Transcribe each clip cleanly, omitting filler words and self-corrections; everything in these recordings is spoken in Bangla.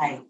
ভাই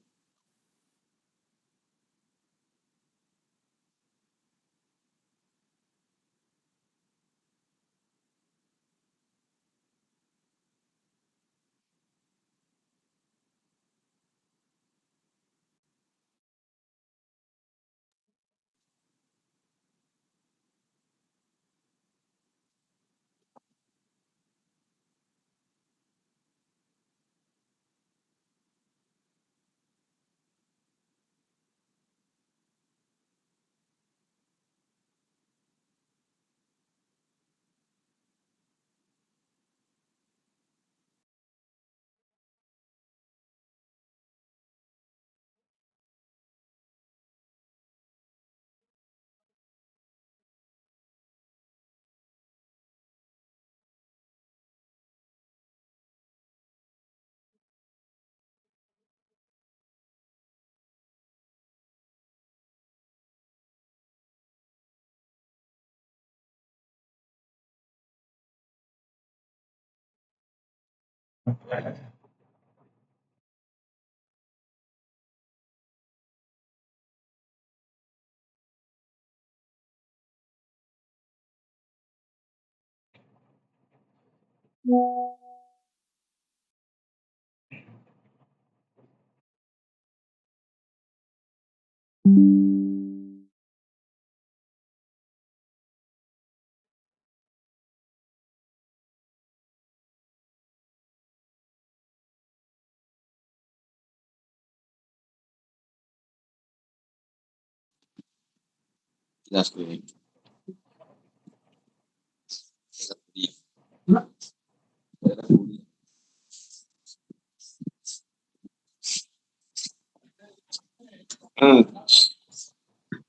ক্লাস করি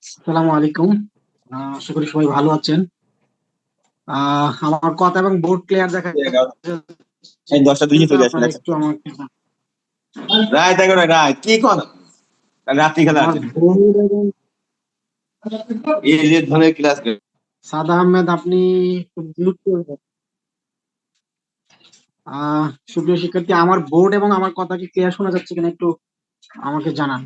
আসসালামু আলাইকুম। আশা করি সবাই ভালো আছেন। আমার কথা এবং বোর্ড ক্লিয়ার দেখা এই 10টা 2 চলে আসবে আপনারা একটু আমাকে রাত 11 রাত কি কোন রাত্রি খেলা আছে বোর্ড এবং এই যে ধরনের ক্লাস করে সাদা আহমেদ আপনি একটু মিউট করবেন। সুপ্রিয় শিক্ষার্থী, আমার বোর্ড এবং আমার কথা কি ক্লিয়ার শোনা যাচ্ছে কিনা একটু আমাকে জানান।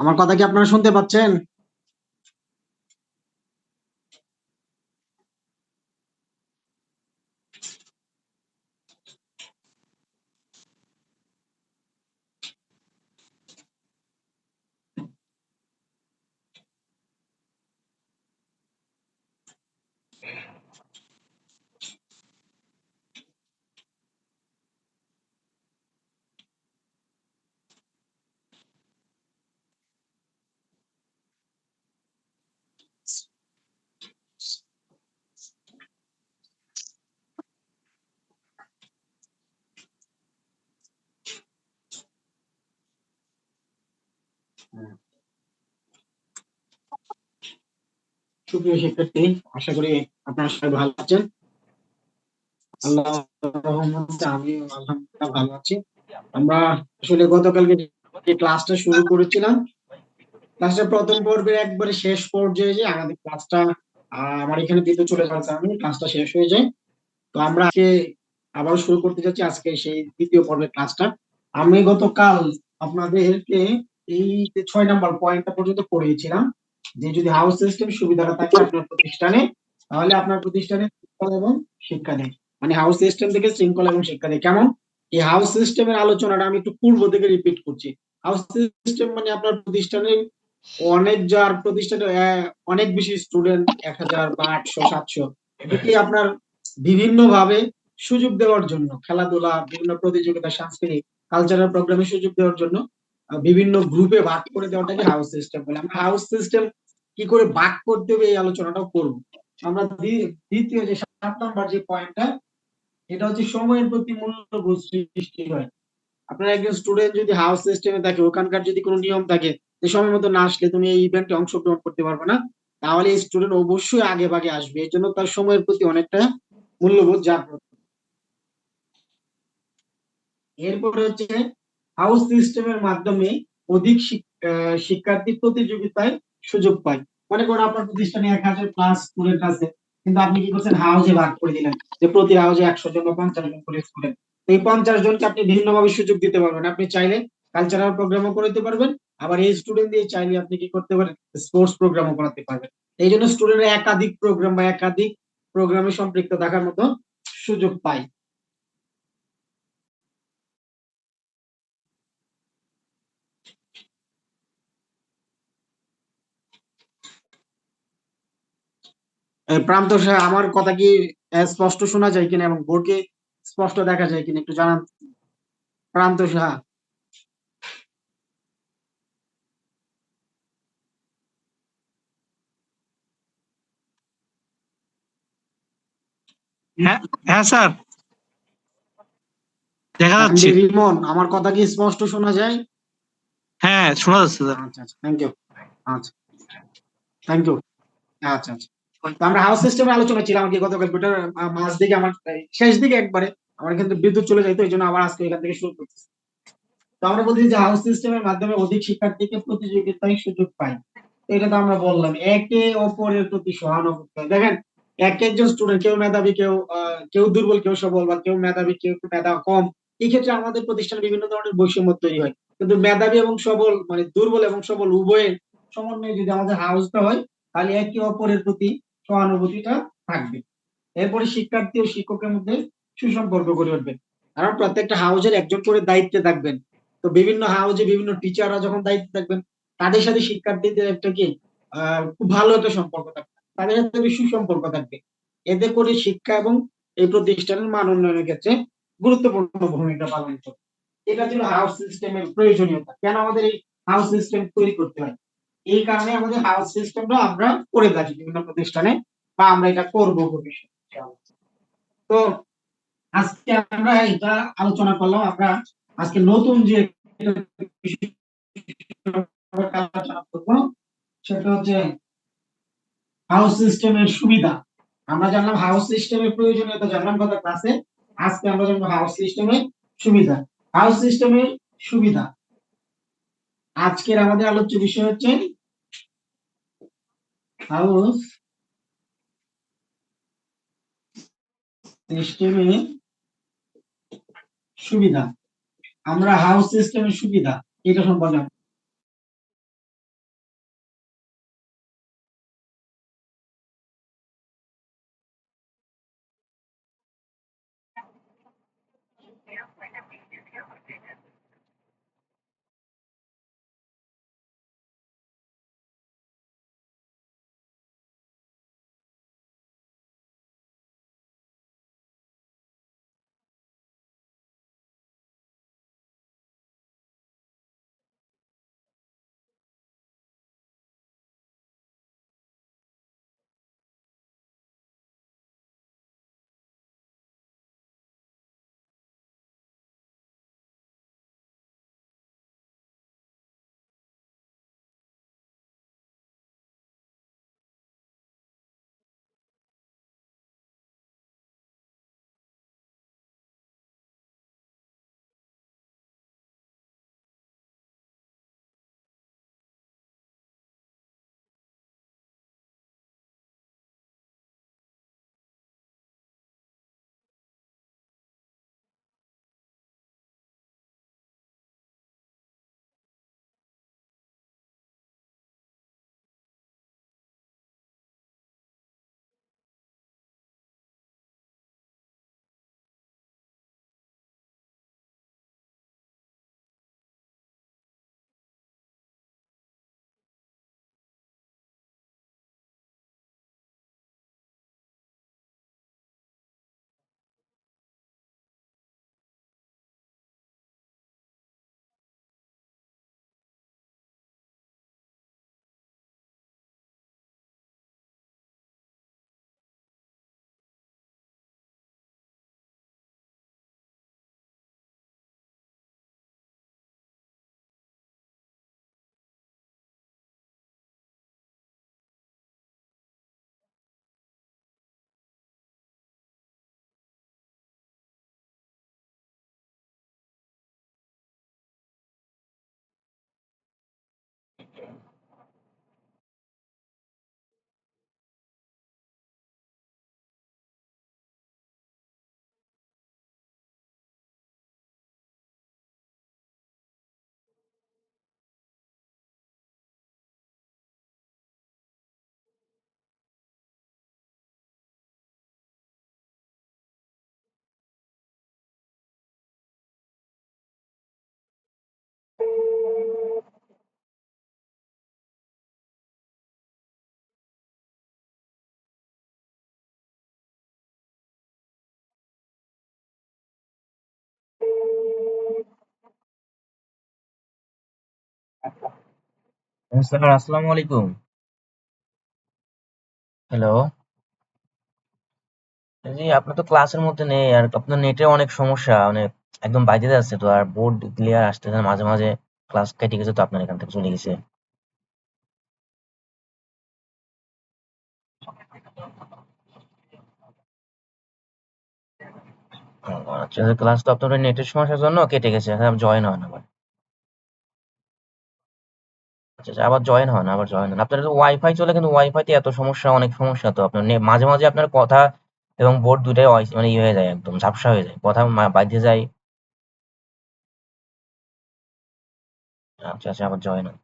আমার কথা কি আপনারা শুনতে পাচ্ছেন? সুপ্রিয় শিক্ষার্থী, আশা করি আপনারা সবাই ভালো আছেন। আল্লাহর রহমতে আমি আলহামদুলিল্লাহ ভালো আছি। আমরা আসলে গতকালকে যে ক্লাসটা শুরু করেছিলাম, ক্লাসের প্রথম পর্বের একবারে শেষ পর্যায়ে যে আমাদের ক্লাসটা আমার এখানে দিতে চলে যাওয়ার কারণে ক্লাসটা শেষ হয়ে যায়। তো আমরা আজকে আবার শুরু করতে যাচ্ছি আজকে সেই দ্বিতীয় পর্বের ক্লাসটা। আমি গতকাল আপনাদেরকে এই যে 6 নম্বর পয়েন্টটা পর্যন্ত পড়িয়েছিলাম যে যদি হাউস সিস্টেম সুবিধাটা থাকে আপনার প্রতিষ্ঠানে, তাহলে আপনার প্রতিষ্ঠানে শৃঙ্খলা এবং শিক্ষা দেয়। মানে হাউস সিস্টেম থেকে শৃঙ্খলা এবং শিক্ষা দেয় কেমন? এই হাউস সিস্টেমের আলোচনাটা আমি একটু পূর্ব থেকে রিপিট করছি। হাউস সিস্টেম মানে আপনার প্রতিষ্ঠানের অনেক যার প্রতিষ্ঠানে অনেক বেশি স্টুডেন্ট 1000 বা 800 700 এদিকে আপনার বিভিন্ন ভাবে সুযোগ দেওয়ার জন্য খেলাধুলা, বিভিন্ন প্রতিযোগিতা, সাংস্কৃতিক কালচারাল প্রোগ্রামে সুযোগ দেওয়ার জন্য বিভিন্ন গ্রুপে ভাগ করে দেওয়াটাকে হাউস সিস্টেম বলে। আমরা হাউস সিস্টেম কি করে ভাগ করতে হবে এই আলোচনাটাও করব। আমরা দ্বিতীয় যে 7 নম্বর যে পয়েন্টটা, এটা হচ্ছে সময়ের প্রতি মূল্যবোধ সৃষ্টি হয়। আপনার একজন স্টুডেন্ট যদি হাউস সিস্টেমে থাকে, ওখানকার যদি কোনো নিয়ম থাকে যে সময় মতো না আসলে তুমি এই ইভেন্টে অংশগ্রহণ করতে পারবে না, তাহলে এই স্টুডেন্ট অবশ্যই আগে ভাগে আসবে। এর জন্য তার সময়ের প্রতি অনেকটা মূল্যবোধ জাগ্রত। এরপরে হচ্ছে হাউস সিস্টেমের মাধ্যমে অধিক শিক্ষার্থী প্রতিযোগিতায় সুযোগ পায়। মনে করুন আপনার প্রতিষ্ঠানে 1000+ স্টুডেন্ট আছে, কিন্তু আপনি কি করছেন, হাউসে ভাগ করে দিলেন যে প্রতি হাউসে 100 জন বা 50 জন করে স্টুডেন্ট। এই 50 জনকে আপনি বিভিন্নভাবে সুযোগ দিতে পারবেন। আপনি চাইলে কালচারাল প্রোগ্রামও করাতে পারবেন, আবার এই স্টুডেন্ট দিয়ে চাইলে আপনি কি করতে পারেন, স্পোর্টস প্রোগ্রামও করাতে পারবেন। এই জন্য স্টুডেন্টরা একাধিক প্রোগ্রাম বা একাধিক প্রোগ্রামে সম্পৃক্ত থাকার মতো সুযোগ পায়। প্রান্ত সাহেব, আমার কথা কি স্পষ্ট শোনা যায় কিনা এবং বোর্ডকে স্পষ্ট দেখা যায় কিনা একটু জানান। প্রান্ত সাহা। হ্যাঁ, হ্যাঁ স্যার, দেখা যাচ্ছে। রিমন, আমার কথা কি স্পষ্ট শোনা যায়? হ্যাঁ, শোনা যাচ্ছে স্যার। আচ্ছা আচ্ছা, থ্যাংক ইউ। আচ্ছা, থ্যাংক ইউ। আচ্ছা আচ্ছা। তো আমরা হাউস সিস্টেমের আলোচনা ছিলাম আর কি গতকাল ওটার মাঝ দিকে আমার শেষ দিকে একবারে আমার কিন্তু বিদ্যুৎ চলে যায়, তো এই জন্য আবার আজকে এখান থেকে শুরু করতেছি। তো আমরা বলছি যে হাউস সিস্টেমের মাধ্যমে অধিক শিক্ষার্থীকে প্রতিযোগিতায় সুযোগ পায়। তো এটা তো আমরা বললাম একে অপরের প্রতি সহানুভূতি। দেখেন, এক একজন স্টুডেন্ট, কেউ মেধাবী, কেউ দুর্বল, কেউ সবল, বা কেউ মেধাবী, কেউ একটু মেধা কম। এই ক্ষেত্রে আমাদের প্রতিষ্ঠানে বিভিন্ন ধরনের বৈষম্য তৈরি হয়। কিন্তু মেধাবী এবং সবল, মানে দুর্বল এবং সবল উভয়ের সমন্বয়ে যদি আমাদের হাউসটা হয়, তাহলে একে অপরের প্রতি সহানুভূতিটা থাকবে। এরপরে শিক্ষার্থী ও শিক্ষকের মধ্যে সুসম্পর্ক গড়ে উঠবে, কারণ প্রত্যেকটা হাউজের একজন করে দায়িত্বে থাকবেন। তো বিভিন্ন হাউজে বিভিন্ন টিচাররা যখন দায়িত্বে থাকবেন, তাদের সাথে শিক্ষার্থীদের একটা কি খুব ভালো একটা সম্পর্ক থাকবে, তাদের সাথে বেশ সুসম্পর্ক থাকবে। এতে করে শিক্ষা এবং এই প্রতিষ্ঠানের মান উন্নয়নের ক্ষেত্রে গুরুত্বপূর্ণ ভূমিকা পালন করে। এটা ছিল হাউস সিস্টেমের প্রয়োজনীয়তা, কেন আমাদের এই হাউস সিস্টেম তৈরি করতে হয়। এই কারণে আমাদের হাউস সিস্টেমটা আমরা করে থাকি বিভিন্ন প্রতিষ্ঠানে, বা আমরা এটা করবো ভবিষ্যতে। তো আজকে আমরা এটা আলোচনা করলাম। আমরা আজকে নতুন যে আলোচনা করবো সেটা হচ্ছে হাউস সিস্টেমের সুবিধা। আমরা জানলাম হাউস সিস্টেমের প্রয়োজনীয়তা, জানলাম গত ক্লাসে। আজকে আমরা জানবো হাউস সিস্টেমের সুবিধা। হাউস সিস্টেমের সুবিধা আজকের আমাদের আলোচ্য বিষয় হচ্ছে হাউস সিস্টেমের সুবিধা। আমরা হাউস সিস্টেমের সুবিধা এটা সম্পর্কে স্যার আসসালামু আলাইকুম। হ্যালো। জি, আপনি তো ক্লাসের মধ্যে নেই আর আপনার নেটে অনেক সমস্যা, মানে একদম বাইরে যাচ্ছে তো, আর বোর্ড ক্লিয়ার আসতেছে না, মাঝে মাঝে ক্লাস কেটে গেছে তো আপনার এখান থেকে চলে গেছে। ও, আচ্ছা, ক্লাস তো আপনার নেটের সমস্যার জন্য কেটে গেছে, জয়েন হয় না আবার। আচ্ছা আচ্ছা, আবার জয়েন হয় না, আবার জয়েন হয় না। আপনার ওয়াইফাই চলে, কিন্তু ওয়াইফাই তে এত সমস্যা, অনেক সমস্যা তো আপনার মাঝে মাঝে আপনার কথা এবং বোর্ড দুটাই মানে ইয়ে হয়ে যায়, একদম ঝাপসা হয়ে যায়, কথা বাইরে যায়। আচ্ছা আচ্ছা, আবার জয়েন হয়।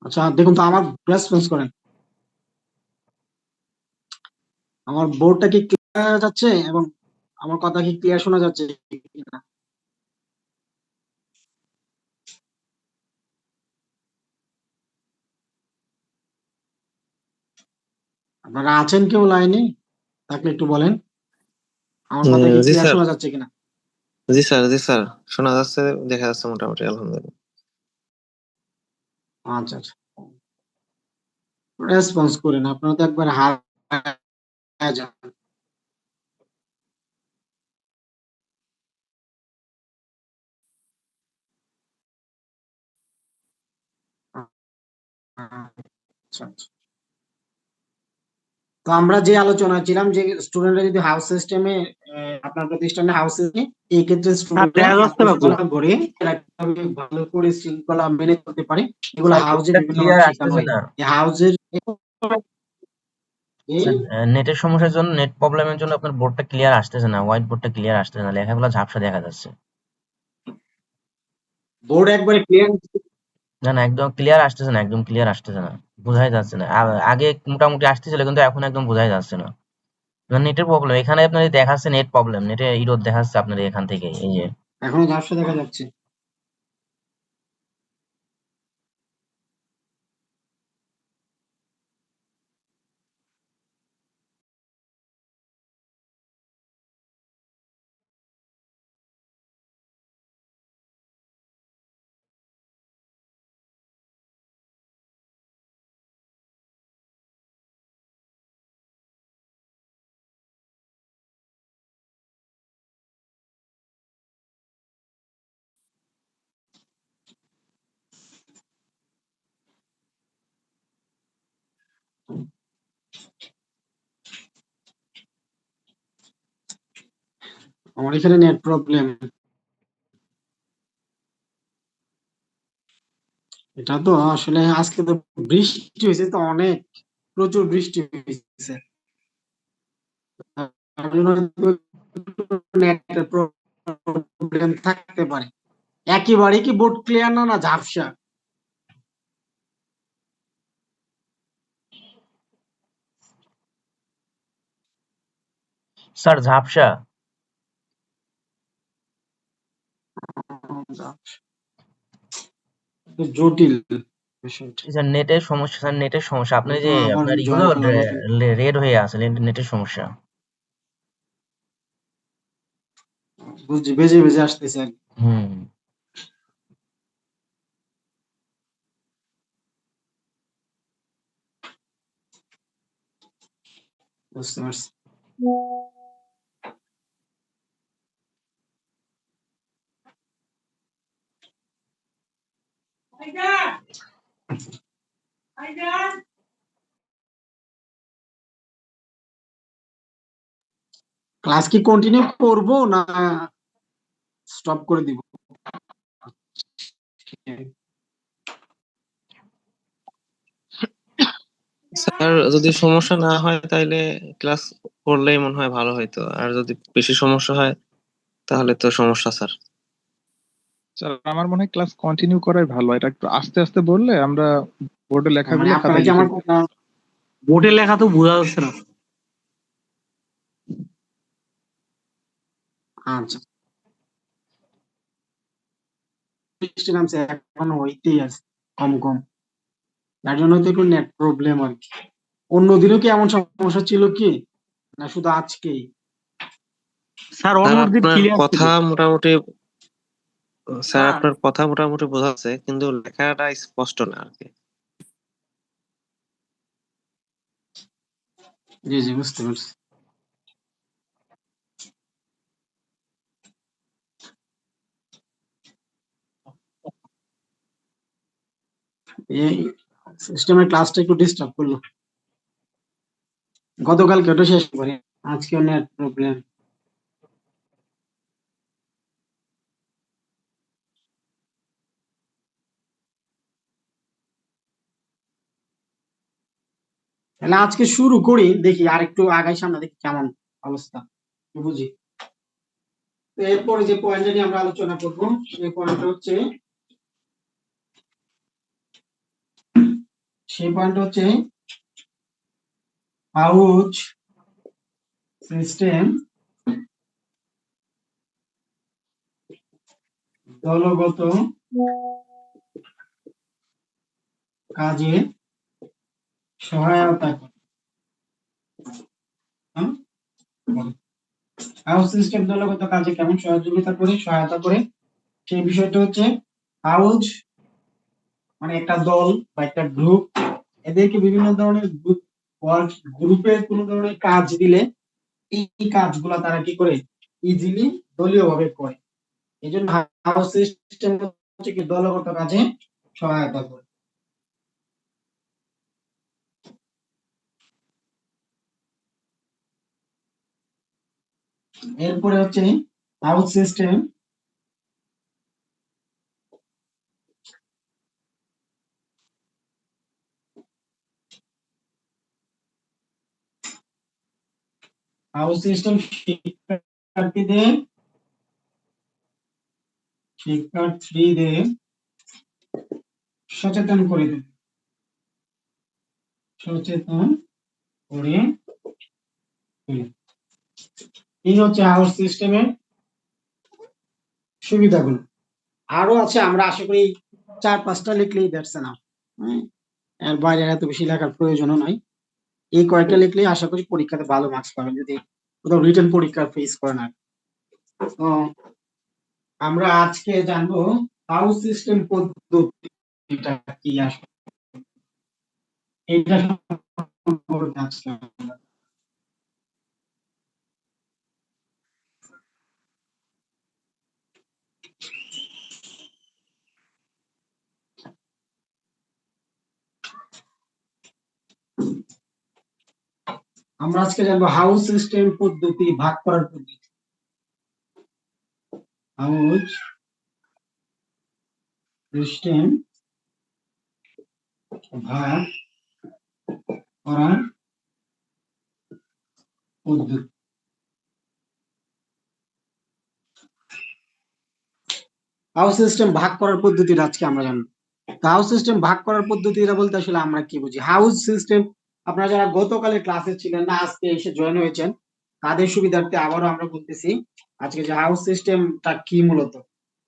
আচ্ছা দেখুন তো, আমার রেসপন্স করেন। আমার বোর্ডটা কি ক্লিয়ার যাচ্ছে এবং আমার কথা কি ক্লিয়ার শোনা যাচ্ছে কিনা? আপনারা আছেন কেউ লাইনে? থাকলে একটু বলেন আমার কথা কি জি ক্লিয়ার স্যার। শোনা যাচ্ছে কিনা। জি স্যার, জি স্যার, শোনা যাচ্ছে, দেখা যাচ্ছে মোটামুটি, আলহামদুলিল্লাহ। আচ্ছা আচ্ছা, রেসপন্স করেন, আপনারা তো একবার হারায় যান। আচ্ছা আচ্ছা। তো আমরা যে আলোচনায় ছিলাম যে স্টুডেন্টরা যদি হাউস সিস্টেমে, আপনার প্রতিষ্ঠানে হাউস সিস্টেমে, এই ক্ষেত্রে হ্যাঁ, স্টুডেন্টরা দেখা যাচ্ছে বাবু। শৃঙ্খলা গড়ে ভালো করে শৃঙ্খলা মেনে চলতে পারে। এগুলো স্যার হাউসে বোর্ডটা বিভিন্ন ক্লিয়ার ভাবে শেখানো আসতেছে হয়। না। এই হাউসের স্যার নেটের সমস্যার জন্য, নেট প্রবলেমের জন্য আপনার বোর্ডটা ক্লিয়ার আসতেছে না, হোয়াইট বোর্ডটা ক্লিয়ার আসতেছে না, লেখাগুলো ঝাপসা দেখা যাচ্ছে। বোর্ড একবারে ক্লিয়ার। না না, একদম ক্লিয়ার আসতেছে না, একদম ক্লিয়ার আসতেছে না, বোঝাই যাচ্ছে না। আগে মোটামুটি আসতেছিল, কিন্তু এখন একদম বোঝাই যাচ্ছে না। নেটের প্রবলেম এখানে আপনার দেখাচ্ছে, নেট প্রবলেম, নেটে ইরোড দেখাচ্ছে আপনার এখান থেকে, এই যে। এখনো ঝাপসা দেখা যাচ্ছে। আমার এখানে নেট প্রবলেম। এটা তো আসলে আজকে তো বৃষ্টি হয়েছে, তো অনেক প্রচুর বৃষ্টি হয়েছে। তার জন্য নেটের প্রবলেম থাকতে পারে। একেবারে কি বোর্ড ক্লিয়ার না, না ঝাপসা? স্যার ঝাপসা। জটিল বিষয়টা। স্যার নেটের সমস্যা, স্যার নেটের সমস্যা, আপনার আমি তো যে আবার আপনার জয়েন ইগুলো করলাম। রেড হয়ে আছে, নেটের সমস্যা। বুঝছি, বেজে বেজে আসতেছে আর কি। হুম। বুঝতে পারছি। ক্লাস কি কন্টিনিউ করব না স্টপ করে দিব? স্যার যদি সমস্যা না হয় তাহলে ক্লাস করলেই মনে হয় ভালো হইতো, আর যদি বেশি সমস্যা হয় তাহলে তো সমস্যা স্যার। স্যার আমার মনে হয় ক্লাস কন্টিনিউ করাই ভালো, এটা একটু আস্তে আস্তে বললে আমরা বোর্ডে মানে লেখাগুলো আপনারা খাতায় কি লিখে আমার দিই। কথা বোর্ডে লেখা তো বোঝা যাচ্ছে না। আচ্ছা বৃষ্টি নামছে এখন হইতেই আছে কম কম, তার জন্য তো একটু নেট প্রবলেম আর কি। অন্যদিনও কি এমন সমস্যা ছিল কি, না শুধু আজকেই? স্যার স্যার অন্য দিন আপনার ক্লিয়ার ছিল। কথা মোটামুটি স্যার আপনার কথা মোটামুটি বোঝা যাচ্ছে, কিন্তু লেখাটা স্পষ্ট না আর কি। জি জি বুঝতে পারছি। এই সিস্টেমের ক্লাসটা একটু ডিস্টার্ব করলো, গতকালকে ওটা শেষ করি, আজকেও নেট প্রবলেম। তাহলে আজকে শুরু করি, দেখি আর একটু আগাই সামনে, দেখি কেমন অবস্থা বুঝি। তো এরপরে যে পয়েন্টটা নিয়ে আমরা আলোচনা করবো সেই পয়েন্ট হচ্ছে পাউচ সিস্টেম দলগত কাজে সহায়তা করে। পাউচ সিস্টেম দলগত কাজে কেমন সহায়তা করে সেই বিষয়টা হচ্ছে, পাউচ মানে একটা দল বা একটা গ্রুপ, এদেরকে বিভিন্ন ধরনের গ্রুপে কোনো ধরনের কাজ দিলে এই কাজগুলা তারা কি করে, ইজিলি দলীয় ভাবে করে। এই জন্য হাউস সিস্টেম হচ্ছে কি দলগত কাজে সহায়তা করে। এরপরে হচ্ছে হাউস সিস্টেম শিক্ষার্থীদের সচেতন করে দেবে, সচেতন করে তোলে। এই হচ্ছে হাউস সিস্টেমের সুবিধাগুলো। আরো আছে, আমরা আশা করি 4-5টা লিখলেই দেখছে না, এর বাইরে এত বেশি লেখার প্রয়োজনও নাই। এই কয়েকটা লিখলেই আশা করি পরীক্ষাতে ভালো মার্কস পাবেন, যদি কোথাও রিটেন পরীক্ষা ফেস করেন আর। তো আমরা আজকে জানবো হাউস সিস্টেম পদ্ধতিটা কি আসলে, এটা সম্পর্কে আজকে আমরা জানবো হাউস সিস্টেম পদ্ধতি ভাগ করার পদ্ধতি। হাউস সিস্টেম ভাগ করার পদ্ধতি। হাউস সিস্টেম ভাগ করার পদ্ধতিটা আজকে আমরা জানবো। হাউস সিস্টেম ভাগ করার পদ্ধতিটা বলতে আসলে আমরা কি বুঝি? হাউস সিস্টেম, আপনারা যারা গতকালের ক্লাসে ছিলেন না, আজকে এসে জয়েন হয়েছেন, তাদের সুবিধার্থে আবারও আমরা বলতেছি আজকে যে হাউস সিস্টেমটা কি মূলত।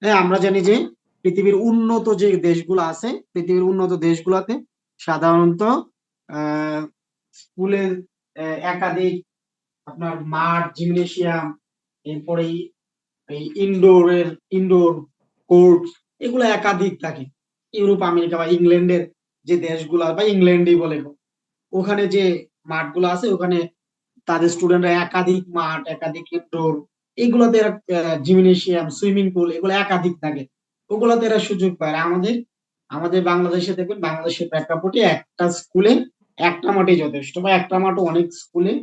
হ্যাঁ, আমরা জানি যে পৃথিবীর উন্নত যে দেশগুলো আছে, পৃথিবীর উন্নত দেশগুলোতে সাধারণত স্কুলের একাধিক আপনার মাঠ, জিমনেশিয়াম, এরপরে এই ইনডোর কোর্ট, এগুলো একাধিক থাকে। ইউরোপ, আমেরিকা বা ইংল্যান্ডের যে দেশগুলা, বা ইংল্যান্ডই বলে, ওখানে যে মাঠগুলো আছে ওখানে তাদের স্টুডেন্টরা একাধিক মাঠ, একাধিক ইনডোর, এগুলোতে জিমনেশিয়াম, সুইমিং পুল এগুলো একাধিক থাকে, ওগুলোতে এরা সুযোগ পায়। আর আমাদের আমাদের বাংলাদেশে দেখবেন, বাংলাদেশের প্রেক্ষাপটে একটা স্কুলে একটা মাঠই যথেষ্ট, বা একটা মাঠও অনেক স্কুলে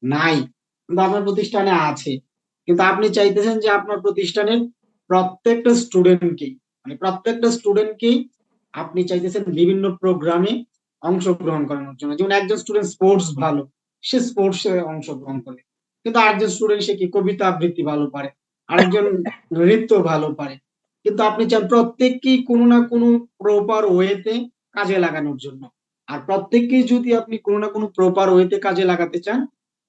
নাই, কিন্তু আপনার প্রতিষ্ঠানে আছে। কিন্তু আপনি চাইতেছেন যে আপনার প্রতিষ্ঠানের প্রত্যেকটা স্টুডেন্টকেই, মানে প্রত্যেকটা স্টুডেন্টকেই আপনি চাইতেছেন বিভিন্ন প্রোগ্রামে অংশগ্রহণ করানোর জন্য। যেমন একজন স্টুডেন্ট স্পোর্টস ভালো, সে স্পোর্টসে অংশগ্রহণ করে, কিন্তু আরেকজন স্টুডেন্ট সে কি কবিতা আবৃত্তি ভালো পারে, আরেকজন নৃত্য ভালো পারে। কিন্তু আপনি চান প্রত্যেককেই কোনো না কোনো প্রপার ওয়েতে কাজে লাগানোর জন্য। আর প্রত্যেককেই যদি আপনি কোনো না কোনো প্রপার ওয়েতে কাজে লাগাতে চান,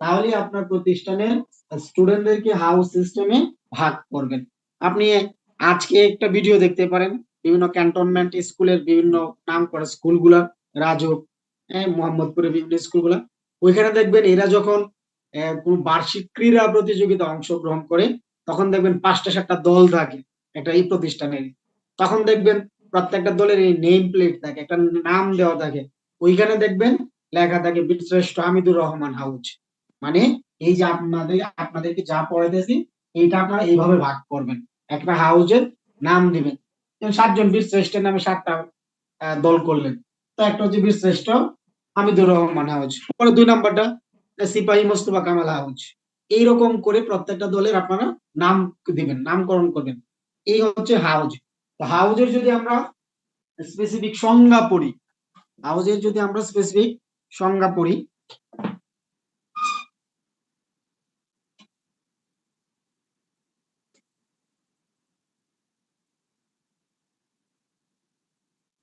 তাহলে আপনার প্রতিষ্ঠানের স্টুডেন্টদেরকে হাউস সিস্টেমে ভাগ করবেন। আপনি আজকে একটা ভিডিও দেখতে পারেন বিভিন্ন ক্যান্টনমেন্ট স্কুলের বিভিন্ন নাম করা স্কুলগুলা, রাজক, মোহাম্মদপুরের বিভিন্ন স্কুলগুলা, ওইখানে দেখবেন এরা যখন কোনো বার্ষিক ক্রীড়া প্রতিযোগিতা অংশগ্রহণ করে, তখন দেখবেন 5টা 7টা দল থাকে একটা এই প্রতিষ্ঠানের। তখন দেখবেন প্রত্যেকটা দলের এই নেম প্লেট থাকে, একটা নাম দেওয়া থাকে, ওইখানে দেখবেন লেখা থাকে বীরশ্রেষ্ঠ হামিদুর রহমান হাউজ। মানে এই যে আপনাদেরকে যা পড়াইতেছি, এইটা আপনারা এইভাবে ভাগ করবেন, একটা হাউজের নাম দিবেন। 7জন বীরশ্রেষ্ঠের নামে 7টা দল করলেন, তো একটা হচ্ছে বীরশ্রেষ্ঠ হামিদুর রহমান হাউজ, পরে 2 নাম্বারটা সিপাহী মোস্তফা কামাল হাউজ। এইরকম করে প্রত্যেকটা দলের আপনারা নাম দিবেন, নামকরণ করবেন। এই হচ্ছে হাউজ। তো হাউজের যদি আমরা স্পেসিফিক সংজ্ঞা পড়ি, হাউজের যদি আমরা স্পেসিফিক সংজ্ঞা পড়ি,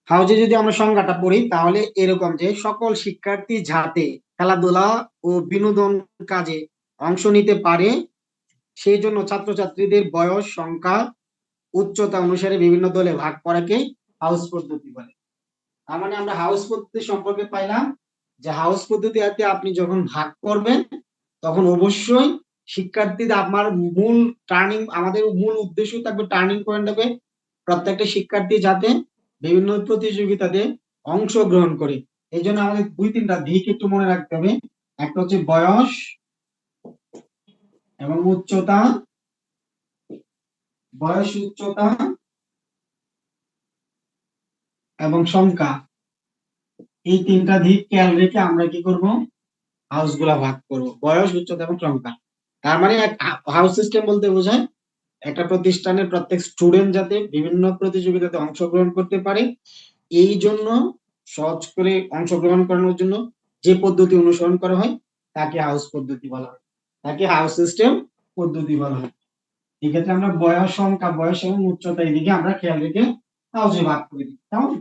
হাউজে যদি আমরা সংজ্ঞাটা পড়ি, তাহলে এরকম যে সকল শিক্ষার্থী যাতে খেলাধুলা ও বিনোদন কাজে অংশ নিতে পারে, সেই জন্য ছাত্রছাত্রীদের বয়স, সংখ্যা, উচ্চতা অনুসারে বিভিন্ন দলে ভাগ করাকে হাউস পদ্ধতি বলে। তার মানে আমরা হাউস পদ্ধতি সম্পর্কে পাইলাম যে হাউস পদ্ধতিতে আপনি যখন ভাগ করবেন, তখন অবশ্যই শিক্ষার্থীদের, আমার আমাদের মূল উদ্দেশ্য থাকবে, টার্নিং পয়েন্ট হবে প্রত্যেকটা শিক্ষার্থী যাতে বিভিন্ন প্রতিযোগিতাতে অংশগ্রহণ করে। এই জন্য আমাদের 2-3টা দিক একটু মনে রাখতে হবে। একটা হচ্ছে বয়স এবং উচ্চতা, বয়স, উচ্চতা এবং সংখ্যা, এই 3টা দিক খেয়াল রেখে আমরা কি করব, হাউস গুলা ভাগ করব, বয়স, উচ্চতা এবং সংখ্যা। তার মানে হাউস সিস্টেম বলতে বোঝায় একটা প্রতিষ্ঠানের প্রত্যেক স্টুডেন্ট যাতে বিভিন্ন প্রতিযোগিতাতে অংশগ্রহণ করতে পারে, এই জন্য সহজ করে অংশগ্রহণ করানোর জন্য যে পদ্ধতি অনুসরণ করা হয় তাকে হাউস পদ্ধতি বলা হয়, তাকে হাউস সিস্টেম পদ্ধতি বলা হয়। এক্ষেত্রে আমরা বয়স, সংখ্যা, বয়স এবং উচ্চতা এদিকে আমরা খেয়াল রেখে হাউসে ভাগ করে দিই, কেমন?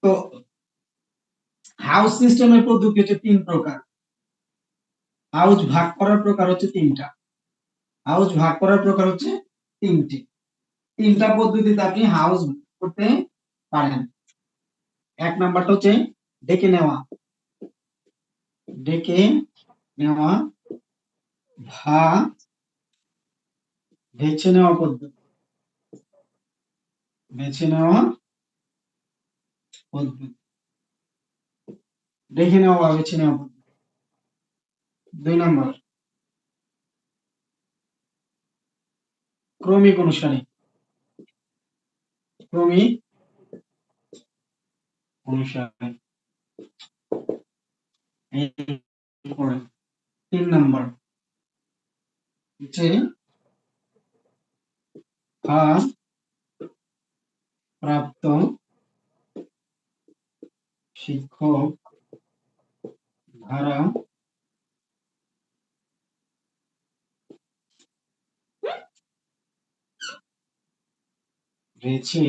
তো হাউস সিস্টেমের পদ্ধতি হচ্ছে 3 প্রকার। হাউস ভাগ করার প্রকার হচ্ছে 3টা। হাউস ভাগ করার প্রকার হচ্ছে 3টি। 3টা পদ্ধতিতে আপনি হাউস করতে পারেন। 1 নাম্বারটা হচ্ছে ডেকে নেওয়া, ডেকে নেওয়া বা বেছে নেওয়া পদ্ধতি, বেছে নেওয়া পদ্ধতি, ডেকে নেওয়া বা বেছে নেওয়া পদ্ধতি। 2 নাম্বার ক্রমিক অনুসারে, ক্রমিক অনুসারে। 3 নাম্বার হচ্ছে প্রাপ্ত শিক্ষক ধারা বেছে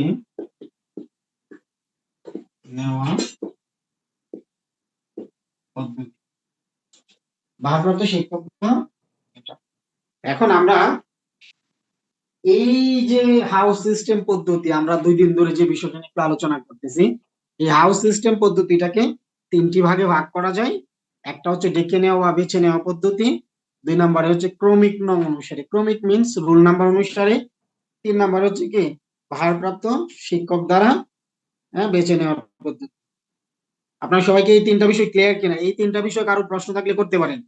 নেওয়া পদ্ধতি, ভারপ্রাপ্ত শিক্ষক। এখন আমরা এই যে হাউস সিস্টেম পদ্ধতি, আমরা 2 দিন ধরে যে বিষয়টা নিয়ে আলোচনা করতেছি, এই হাউস সিস্টেম পদ্ধতিটাকে 3টি ভাগে ভাগ করা যায়। একটা হচ্ছে ডেকে নেওয়া বা বেছে নেওয়া পদ্ধতি, 2 নম্বরে হচ্ছে ক্রমিক নং অনুসারে, ক্রমিক মিন্স রুল নাম্বার অনুসারে, 3 নম্বর হচ্ছে কি ভারপ্রাপ্ত শিক্ষক দ্বারা বেছে নেওয়ার পদ্ধতি। আপনারা সবাইকে এই 3টা বিষয় ক্লিয়ার কিনা? এই 3টা বিষয় কারো প্রশ্ন থাকলে করতে পারেন।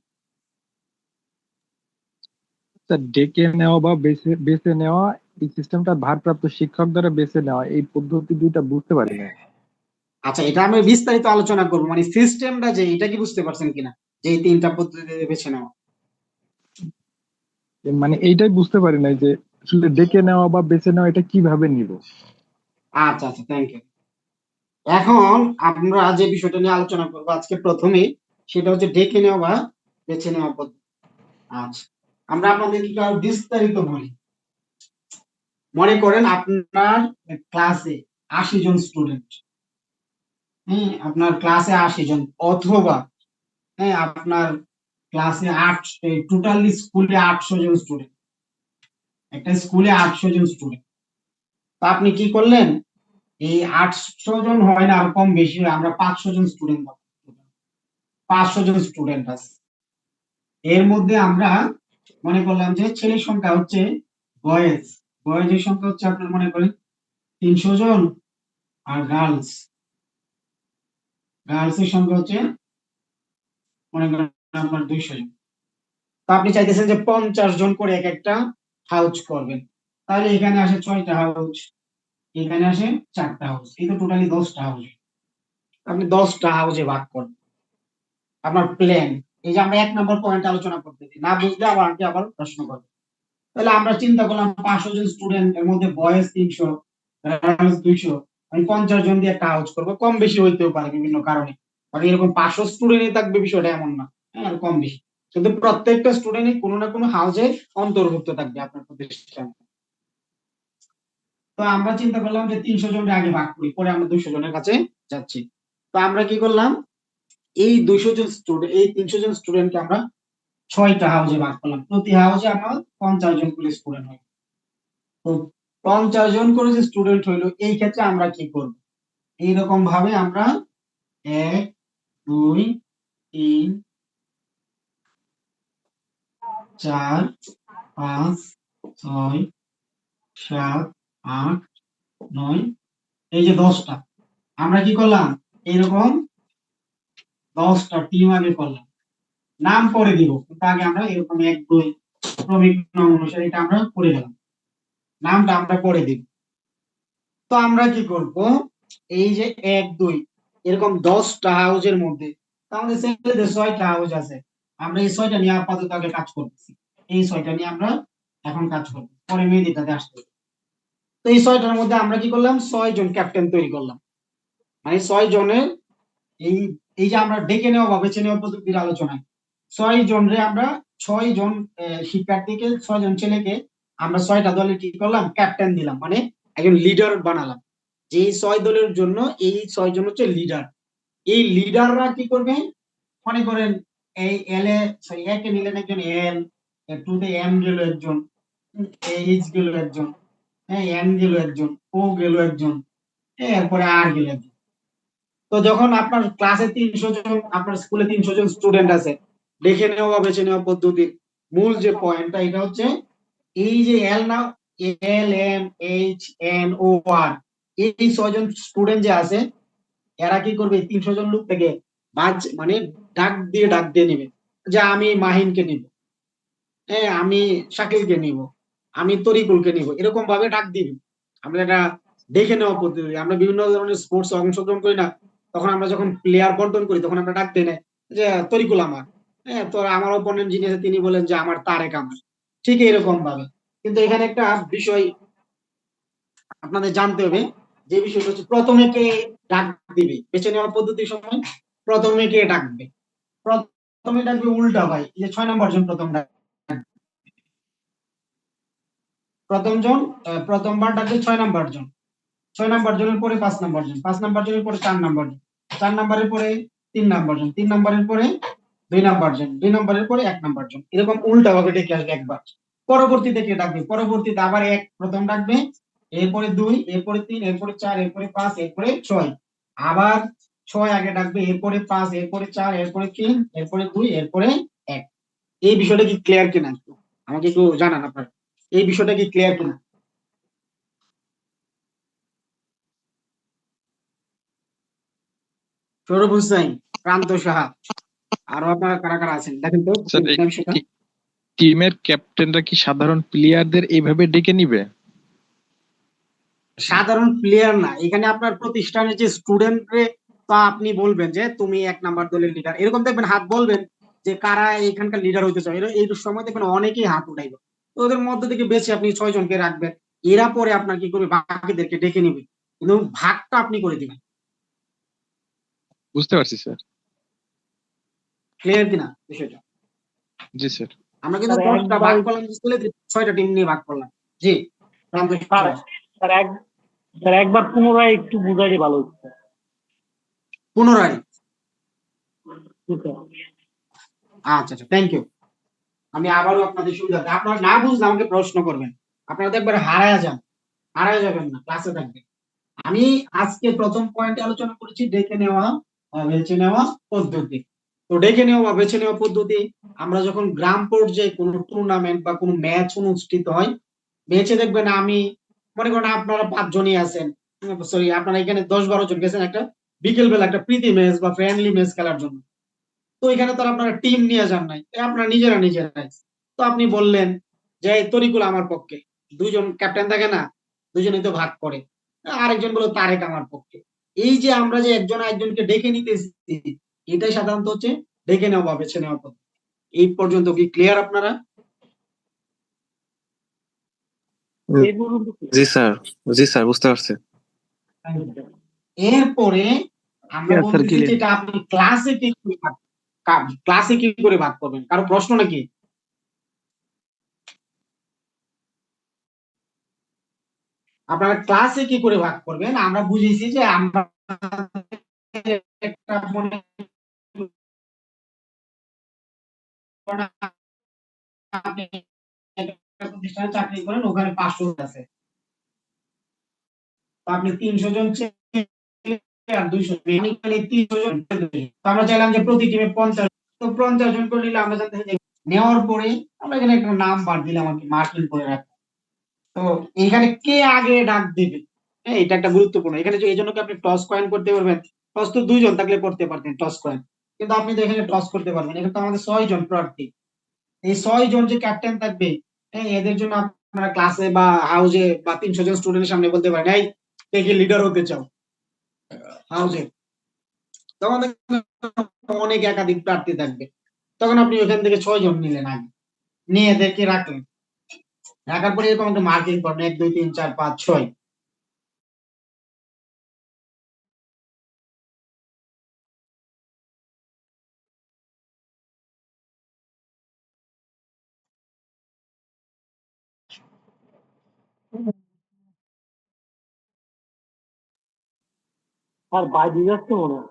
স্যার ডেকে নেওয়া বা বেছে বেছে নেওয়া, এই সিস্টেমটা ভারপ্রাপ্ত শিক্ষক দ্বারা বেছে নেওয়া, এই পদ্ধতি দুইটা বুঝতে পারি না। আচ্ছা, এটা আমি বিস্তারিত আলোচনা করবো, মানে সিস্টেমটা যে এটা কি বুঝতে পারছেন কিনা, যে এই তিনটা পদ্ধতি বেছে নেওয়া। মানে এইটাই বুঝতে পারি না যে আসলে ডেকে নেওয়া বা বেছে নেওয়া এটা কিভাবে নিব। আচ্ছা আচ্ছা, থ্যাংক ইউ। এখন আমরা যে বিষয়টা নিয়ে আলোচনা করবো আজকে প্রথমে, সেটা হচ্ছে ডেকে নেওয়া বা বেছে নেওয়া পদ্ধতি। আচ্ছা, আমরা আপনাদেরকে একটু আরো বিস্তারিত বলি। মনে করেন আপনার ক্লাসে 80 জন স্টুডেন্ট, হ্যাঁ, আপনার ক্লাসে 80 জন, অথবা হ্যাঁ আপনার ক্লাসে টোটালি স্কুলে 800 জন স্টুডেন্ট, একটা স্কুলে 800 জন স্টুডেন্ট। তো আপনি কি করলেন, এই 800 জন হয় না, আর কম বেশি হয়, আমরা 500 জন স্টুডেন্ট, 500 জন স্টুডেন্ট আছে। এর মধ্যে আমরা মনে করলাম যে ছেলের সংখ্যা হচ্ছে বয়েজ, বয়েজের সংখ্যা হচ্ছে আপনার মনে করেন 300 জন, আর গার্লস এর সংখ্যা হচ্ছে মনে করেন আপনার 200 জন। তো আপনি চাইতেছেন যে 50 জন করে এক একটা হাউস করবেন, তাহলে এখানে আসে 6টা হাউস, এখানে আসে 4টা হাউস, এই তো টোটালি 10টা হাউস। আপনি 10টা হাউসে ভাগ করবেন। আপনার প্ল্যান, এই যে আমরা 1 নম্বর পয়েন্ট আলোচনা করতেছি, না বুঝলে আবার প্রশ্ন করবেন। তাহলে আমরা চিন্তা করলাম 500 জন স্টুডেন্ট, এর মধ্যে বয়েজ 300, গার্লস 200, আমি 50 জন দিয়ে একটা হাউস করবো। কম বেশি হইতেও পারে বিভিন্ন কারণে, মানে এরকম 500 স্টুডেন্টই থাকবে বিষয়টা এমন না, হ্যাঁ কম বেশি, কিন্তু প্রত্যেকটা স্টুডেন্টই কোনো না কোনো হাউসে অন্তর্ভুক্ত থাকবে আপনার প্রতিষ্ঠানে। তো আমরা চিন্তা করলাম যে 300 জনের আগে ভাগ করি, পরে আমরা 200 জনের কাছে যাচ্ছি। তো আমরা কি করলাম, এই 200 জন স্টুডেন্ট, এই 300 জন স্টুডেন্টকে আমরা 6টা হাউসে ভাগ করলাম, প্রতি হাউসে আমরা 50 জন করে স্টুডেন্ট হয়। তো 50 জন করে যে স্টুডেন্ট হইলো, এই ক্ষেত্রে আমরা কি করব, এইরকম ভাবে আমরা 1 2 3 4 5 6 7 8 9, এই যে 10টা, আমরা কি করলাম, এইরকম 10টা টিম আগে করলাম, নাম পরে দিব, কিন্তু আগে আমরা এরকম 1 2 ক্রমিক নাম অনুসারে এটা আমরা করে গেলাম, নামটা আমরা পরে দিব। তো আমরা কি করব, এই যে 1 2 এরকম 10টা হাউসের মধ্যে, তো আমাদের ছেলেদের 6টা হাউস আছে, আমরা এই 6টা নিয়ে আপাতত আগে কাজ করতেছি, এই 6টা নিয়ে আমরা এখন কাজ করব, পরে মেয়েদিটাতে আসতে। তো এই 6টার মধ্যে আমরা কি করলাম, 6 জন ক্যাপ্টেন তৈরি করলাম, মানে 6 জনের, এই এই যে আমরা ডেকে নেওয়া বা বেছে নেওয়া প্রযুক্তির আলোচনায় 6 জনরে আমরা, 6 জন শিক্ষার্থীকে, 6 জন ছেলেকে আমরা 6টা দলে কি করলাম, ক্যাপ্টেন দিলাম, মানে একজন লিডার বানালাম, যে 6 দলের জন্য এই 6 জন হচ্ছে লিডার। এই লিডাররা কি করবে, মনে করেন এই এল এ, সরি একে নিলেন একজন এল, টু তে এম গেল একজন, এইচ গেল একজন, হ্যাঁ এন গেল একজন, ও গেল একজন, এরপরে আর গেল একজন। তো যখন আপনার ক্লাসে 300 জন, আপনার স্কুলে 300 জন স্টুডেন্ট আছে, দেখে নেওয়া বা বেছে নেওয়া পদ্ধতির মূল যে পয়েন্টটা, এটা হচ্ছে এই যে এল না, L M H N O R, এই 6 জন স্টুডেন্ট যে আছে, এরা কি করবে, 300 জন লোক থেকে মানে ডাক দিয়ে নেবে, যে আমি মাহিনকে নিব, হ্যাঁ আমি শাকিলকে নিব, আমি তরিকুলকে নিব, এরকম ভাবে ডাক দিবে। আমরা এটা দেখে নেওয়া পদ্ধতি, আমরা বিভিন্ন ধরনের স্পোর্টস অংশগ্রহণ করি না, তখন আমরা যখন প্লেয়ার বন্টন করি তখন আমরা ডাক দিই না, যে তরিকুল আমার, হ্যাঁ তো আমার অপোনেন্ট যিনি আছে তিনি বলেন যে আমার তারেক আমার, ঠিক এরকম ভাবে। কিন্তু এখানে একটা বিষয় আপনাদের জানতে হবে, যে বিষয়টা হচ্ছে প্রথমে কে ডাক দিবে, বেছে নেওয়ার পদ্ধতির সময় প্রথমে কে ডাকবে, প্রথমে ডাকবে উল্টা ভাই, এই যে 6 নম্বর জন প্রথম ডাকবে, প্রথমবার ডাকবে 6 নম্বর জন, 6 নম্বর জনের পরে 5 নম্বর জন, 5 নম্বর জনের পরে 4 নম্বর জন, 4 নম্বরের পরে 3 নম্বর জন, 3 নম্বরের পরে 2 নম্বর জন, 2 নম্বরের পরে 1 নম্বর জন, এরকম উল্টা ভাবে ডেকে আসবে একবার। পরবর্তীতে কে ডাকবে, পরবর্তীতে আবার 1 প্রথম ডাকবে, এরপরে 2, এরপরে 3, এরপরে 4, এরপরে 5, এরপরে 6, আবার 6 আগে ডাকবে, এরপরে 5, এরপরে 4, এরপরে 3, এরপরে 2, এরপরে 1। এই বিষয়টা কি ক্লিয়ার কিনা, আমাকে একটু জানান আপনারা, এই বিষয়টা কি ক্লিয়ার কিনা। সৌরভ হুসাইন, প্রান্ত সাহা, আরো আপনারা কারা কারা আছেন দেখেন তো স্যার বিষয়টা। টিমের ক্যাপ্টেনরা কি সাধারণ প্লেয়ারদের এইভাবে ডেকে নিবে? সাধারণ প্লেয়ার না, এখানে আপনার প্রতিষ্ঠানের যে স্টুডেন্ট রে তো আপনি বলবেন যে তুমি 1 নাম্বার দলের লিডার, এরকম দেখবেন হাত বলবেন যে কারা এখানকার লিডার হইতে চায়, এই সময় দেখবেন অনেকেই হাত উঠাইবে। তো ওদের মধ্য থেকে বেছে আপনি 6 জনকে রাখবেন, এরা পরে আপনার কি করবে, বাকিদেরকে ডেকে নিবে, কিন্তু ভাগটা আপনি করে দিবেন। বুঝতে পারছি স্যার। ক্লিয়ার কিনা বিষয়টা? জি স্যার। আমরা কিন্তু স্যার 10টা ভাগ করলাম, 6টা টিম নিয়ে ভাগ করলাম। জি স্যার স্যার স্যার একবার পুনরায় একটু বুঝাইলে ভালো হতো। পুনরায় জি, স্যার। আচ্ছা আচ্ছা, থ্যাংক ইউ। আমি আবারও আপনাদের সুবিধার্থে, আপনারা না বুঝলে আমাকে প্রশ্ন করবেন, আপনারা তো একবার হারায় যাবেন না, ক্লাসে থাকবেন। আমি আজকে প্রথম পয়েন্টে আলোচনা করেছি ডেকে নেওয়া বেছে নেওয়া পদ্ধতি। তো ডেকে নেওয়া বা বেছে নেওয়া পদ্ধতি, আমরা যখন গ্রাম পর্যায়ে কোনো টুর্নামেন্ট বা কোনো ম্যাচ অনুষ্ঠিত হয়, বেছে দেখবেন আমি মনে করেন আপনারা 5 জনই আছেন, সরি আপনারা এখানে 10-12 জন গেছেন একটা বিকেল বেলা একটা প্রীতি ম্যাচ বা ফ্রেন্ডলি ম্যাচ খেলার জন্য। তো এখানে তো আর আপনারা টিম নিয়ে যান নাই, আপনারা নিজেরাই। তো আপনি বললেন যে তরিকুল আমার পক্ষে, 2 জন ক্যাপ্টেন থাকে না, 2জনই তো ভাগ করে, আরেকজন বলো তারেক আমার পক্ষে। এই যে আমরা যে একজন আরেকজনকে ডেকে নিতেছি, এটাই সাধারণত হচ্ছে ডেকে নেওয়া বা বেছে নেওয়া পদ্ধতি। এই পর্যন্ত কি ক্লিয়ার আপনারা? এই পর্যন্ত জি স্যার, জি স্যার, বুঝতে পারছি। এরপরে আমরা Yes, sir, বলতেছি clear. যে এটা আপনি ক্লাসে কি করে ভাগ করবেন, কারো প্রশ্ন নাকি? আপনারা ক্লাসে কি করে ভাগ করবেন, আমরা বুঝেছি যে আমরা একটা মনে করেন আপনি একটা প্রতিষ্ঠানে চাকরি করেন, ওখানে 500 আছে, তো আপনি 300 জন আর 200 জন, মানে 300 জন। তো আমরা চাইলাম যে প্রতি টিমে 50, তো 50 জন করে নিলে আমরা জানতে চাই নেওয়ার পরে আমরা এখানে একটা নাম্বার দিলাম আর কি, মার্কিং করে রাখলাম। তো এখানে কে আগে ডাক দিবে, হ্যাঁ এটা একটা গুরুত্বপূর্ণ। এখানে এই জন্য কি আপনি টস কয়েন করতে পারবেন, টস তো 2 জন থাকলে করতে পারতেন টস কয়েন, কিন্তু আপনি তো এখানে টস করতে পারবেন। এখানে তো আমাদের 6 জন প্রার্থী, এই 6 জন যে ক্যাপ্টেন থাকবে, হ্যাঁ এদের জন্য আপনারা ক্লাসে বা হাউজে বা 300 জন স্টুডেন্টের সামনে বলতে পারেন এই কে কে লিডার হতে চাও হাউজে, তখন অনেক একাধিক প্রার্থী থাকবে। তখন আপনি ওখান থেকে 6 জন নিলেন আগে, নিয়ে এদেরকে রাখলেন, রাখার পরে এরকম একটা মার্কিং করেন 1 2 3 4 5 6। আর বাইরে যাচ্ছে মনে হয়।